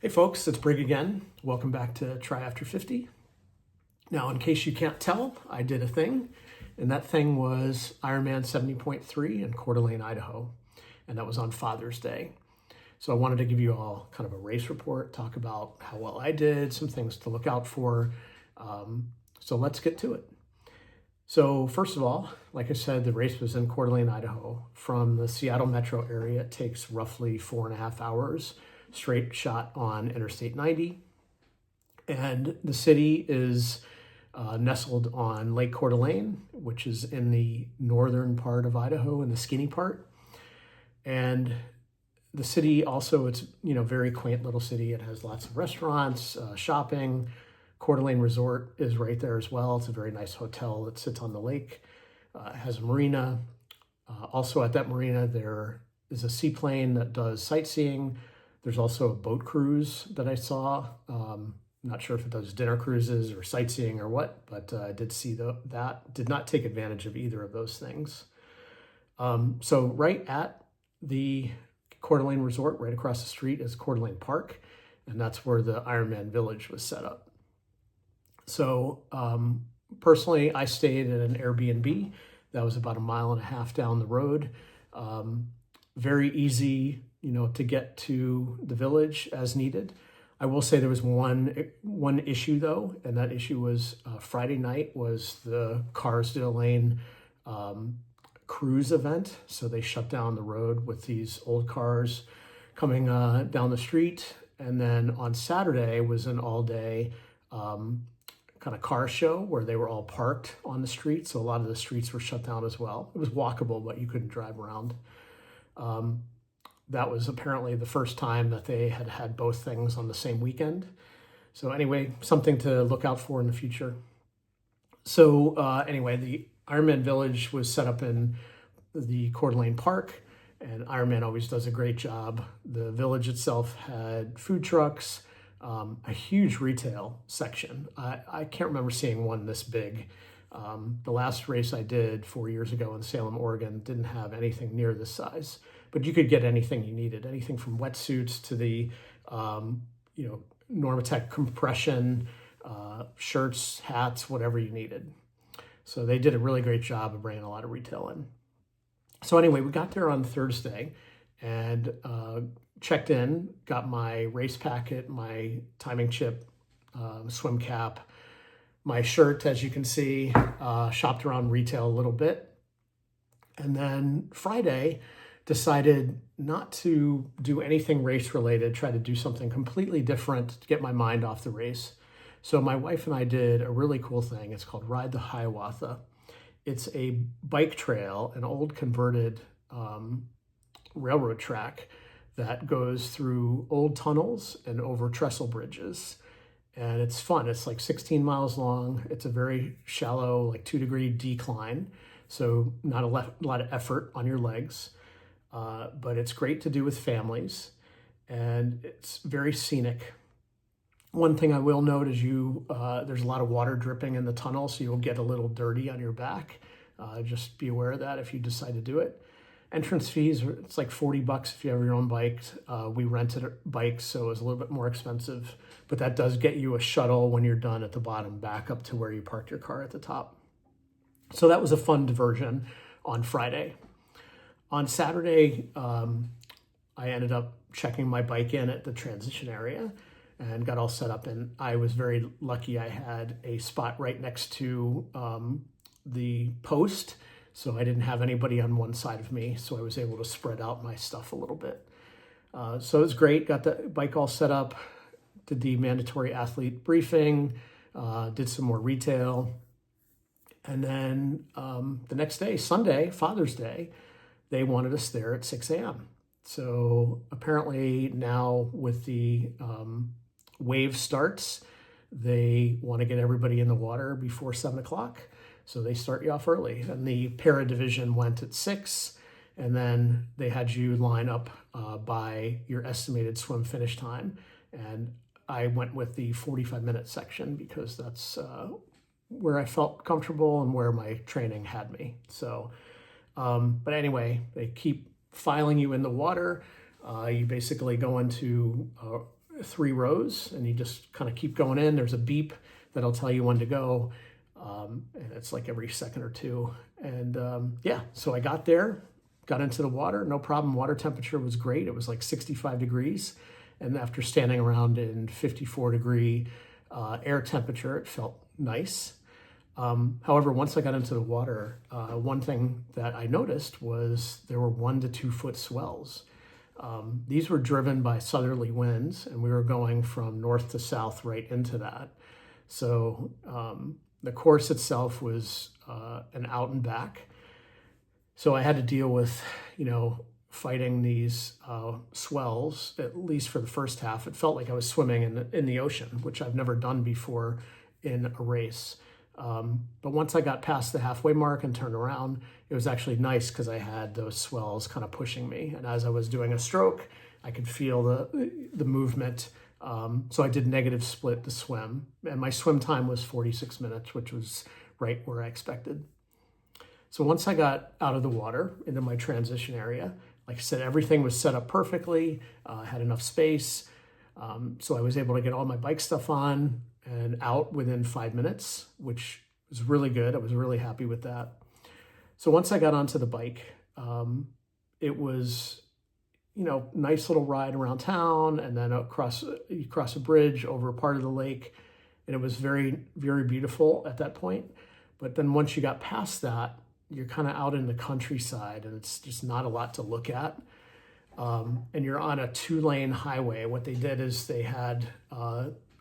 Hey folks, it's Brig again. Welcome back to Try After 50. Now, in case you can't tell, I did a thing, and that thing was Ironman 70.3 in Coeur d'Alene, Idaho, and that was on Father's Day. So I wanted to give you all kind of a race report, talk about how well I did, some things to look out for. So let's get to it. So first of all, like I said, the race was in Coeur d'Alene, Idaho. From the Seattle metro area, it takes roughly 4.5 hours, straight shot on Interstate 90. And the city is nestled on Lake Coeur d'Alene, which is in the northern part of Idaho, in the skinny part. And the city also, it's very quaint little city. It has lots of restaurants, shopping. Coeur d'Alene Resort is right there as well. It's a very nice hotel that sits on the lake. It has a marina. Also at that marina, there is a seaplane that does sightseeing. There's also a boat cruise that I saw. Not sure if it does dinner cruises or sightseeing or what, but I did see that. Did not take advantage of either of those things. So right at the Coeur d'Alene Resort, right across the street, is Coeur d'Alene Park, and that's where the Ironman Village was set up. So personally, I stayed at an Airbnb that was about 1.5 miles down the road. Very easy, to get to the village as needed. I will say there was one issue though, and that issue was Friday night was the Cars d'Alene cruise event. So they shut down the road with these old cars coming down the street. And then on Saturday was an all-day kind of car show where they were all parked on the street. So a lot of the streets were shut down as well. It was walkable, but you couldn't drive around. That was apparently the first time that they had both things on the same weekend. So anyway, something to look out for in the future. So anyway, the Ironman Village was set up in the Coeur d'Alene Park, and Ironman always does a great job. The village itself had food trucks, a huge retail section. I can't remember seeing one this big. The last race I did 4 years ago in Salem, Oregon, didn't have anything near this size, but you could get anything you needed, anything from wetsuits to the, Normatec compression, shirts, hats, whatever you needed. So they did a really great job of bringing a lot of retail in. So anyway, we got there on Thursday and checked in, got my race packet, my timing chip, swim cap, my shirt, as you can see, shopped around retail a little bit. And then Friday, decided not to do anything race related, try to do something completely different to get my mind off the race. So my wife and I did a really cool thing. It's called Ride the Hiawatha. It's a bike trail, an old converted railroad track that goes through old tunnels and over trestle bridges. And it's fun. It's like 16 miles long. It's a very shallow, like 2-degree decline. So not a lot of effort on your legs. But it's great to do with families, and it's very scenic. One thing I will note is there's a lot of water dripping in the tunnel, so you'll get a little dirty on your back. Just be aware of that if you decide to do it. Entrance fees, it's like $40 if you have your own bike. We rented bikes, so it was a little bit more expensive, but that does get you a shuttle when you're done at the bottom back up to where you parked your car at the top. So that was a fun diversion on Friday. On Saturday, I ended up checking my bike in at the transition area and got all set up. And I was very lucky. I had a spot right next to the post, so I didn't have anybody on one side of me. So I was able to spread out my stuff a little bit. So it was great. Got the bike all set up, did the mandatory athlete briefing, did some more retail. And then the next day, Sunday, Father's Day, they wanted us there at 6 a.m. So apparently now with the wave starts, they want to get everybody in the water before 7 o'clock. So they start you off early. And the para division went at 6, and then they had you line up by your estimated swim finish time. And I went with the 45-minute section because that's where I felt comfortable and where my training had me. So but anyway, they keep filing you in the water. You basically go into 3 rows, and you just kind of keep going in. There's a beep that'll tell you when to go, and it's like every second or two. And yeah, so I got there, got into the water, no problem. Water temperature was great. It was like 65 degrees. And after standing around in 54-degree air temperature, it felt nice. However, once I got into the water, one thing that I noticed was there were 1 to 2 foot swells. These were driven by southerly winds, and we were going from north to south right into that. So the course itself was an out and back. So I had to deal with, fighting these swells, at least for the first half. It felt like I was swimming in the ocean, which I've never done before in a race. But once I got past the halfway mark and turned around, it was actually nice because I had those swells kind of pushing me. And as I was doing a stroke, I could feel the movement. So I did negative split the swim. And my swim time was 46 minutes, which was right where I expected. So once I got out of the water into my transition area, like I said, everything was set up perfectly, had enough space. So I was able to get all my bike stuff on and out within 5 minutes, which was really good. I was really happy with that. So once I got onto the bike, it was, nice little ride around town, and then you cross a bridge over a part of the lake, and it was very, very beautiful at that point. But then once you got past that, you're kind of out in the countryside, and it's just not a lot to look at. And you're on a 2-lane highway. What they did is they had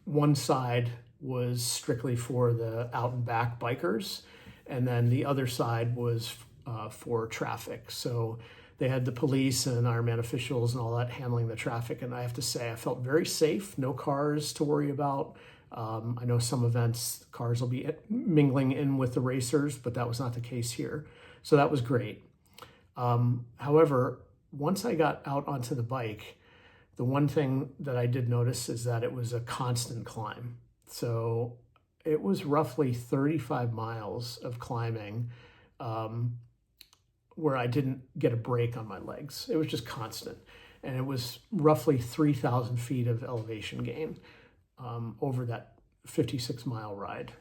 one side was strictly for the out and back bikers, and then the other side was for traffic. So they had the police and Ironman officials and all that handling the traffic. And I have to say, I felt very safe, no cars to worry about. I know some events, cars will be mingling in with the racers, but that was not the case here. So that was great. However, once I got out onto the bike, the one thing that I did notice is that it was a constant climb. So it was roughly 35 miles of climbing where I didn't get a break on my legs. It was just constant. And it was roughly 3,000 feet of elevation gain over that 56-mile ride.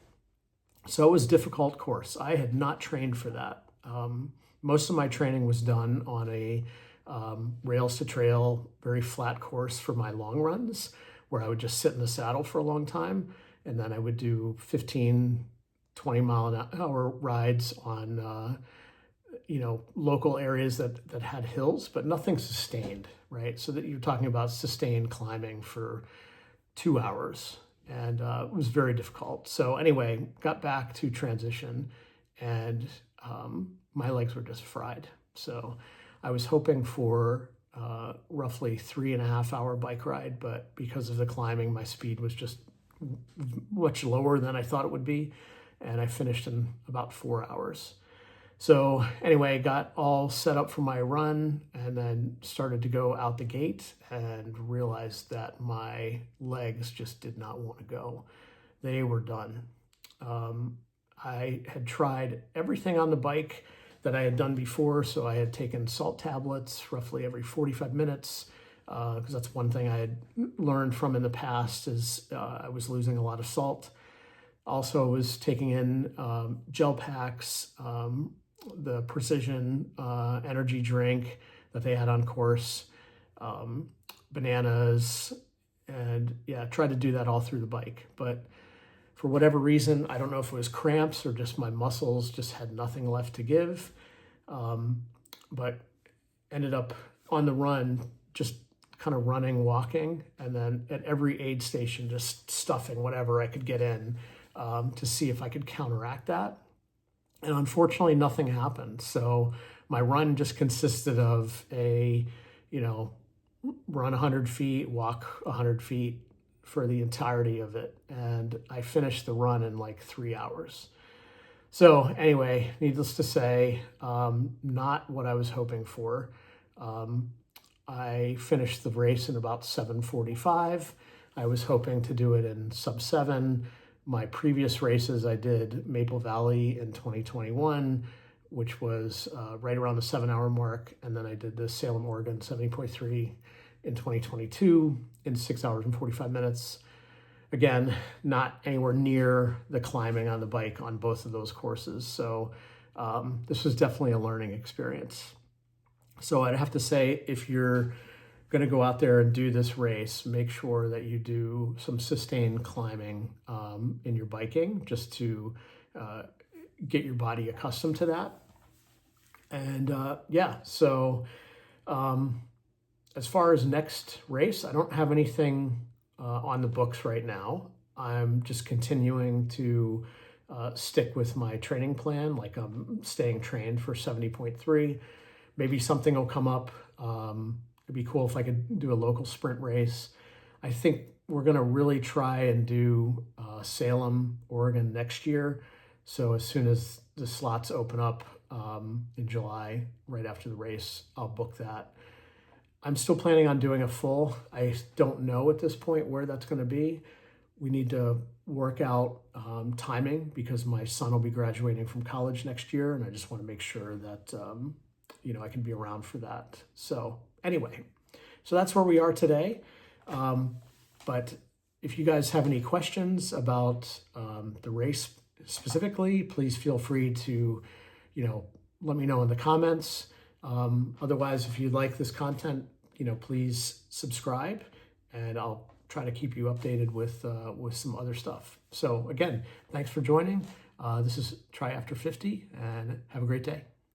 So it was a difficult course. I had not trained for that. Most of my training was done on a rails to trail, very flat course for my long runs, where I would just sit in the saddle for a long time. And then I would do 15, 20 mile an hour rides on, local areas that had hills, but nothing sustained, right? So that you're talking about sustained climbing for 2 hours, and it was very difficult. So anyway, got back to transition, and my legs were just fried. So I was hoping for roughly 3.5 hour bike ride, but because of the climbing, my speed was just much lower than I thought it would be, and I finished in about 4 hours. So anyway, got all set up for my run, and then started to go out the gate and realized that my legs just did not want to go. They were done. I had tried everything on the bike that I had done before. So I had taken salt tablets roughly every 45 minutes, because that's one thing I had learned from in the past is I was losing a lot of salt. Also was taking in gel packs, the Precision energy drink that they had on course, bananas, and yeah, tried to do that all through the bike. But for whatever reason, I don't know if it was cramps or just my muscles just had nothing left to give, but ended up on the run, just kind of running, walking, and then at every aid station, just stuffing whatever I could get in to see if I could counteract that. And unfortunately, nothing happened. So my run just consisted of a, run 100 feet, walk 100 feet for the entirety of it. And I finished the run in like 3 hours. So anyway, needless to say, not what I was hoping for. I finished the race in about 7:45. I was hoping to do it in sub 7. My previous races, I did Maple Valley in 2021, which was right around the 7 hour mark. And then I did the Salem, Oregon 70.3 in 2022. in 6 hours and 45 minutes. Again, not anywhere near the climbing on the bike on both of those courses. So this was definitely a learning experience. So I'd have to say, if you're going to go out there and do this race, make sure that you do some sustained climbing in your biking, just to get your body accustomed to that. And so as far as next race, I don't have anything on the books right now. I'm just continuing to stick with my training plan, like I'm staying trained for 70.3. Maybe something will come up. It'd be cool if I could do a local sprint race. I think we're going to really try and do Salem, Oregon next year. So as soon as the slots open up in July, right after the race, I'll book that. I'm still planning on doing a full. I don't know at this point where that's going to be. We need to work out timing, because my son will be graduating from college next year, and I just want to make sure that I can be around for that. So anyway, so that's where we are today. But if you guys have any questions about the race specifically, please feel free to, let me know in the comments. Otherwise, if you like this content, please subscribe, and I'll try to keep you updated with some other stuff. So again, thanks for joining. This is Try After 50, and have a great day.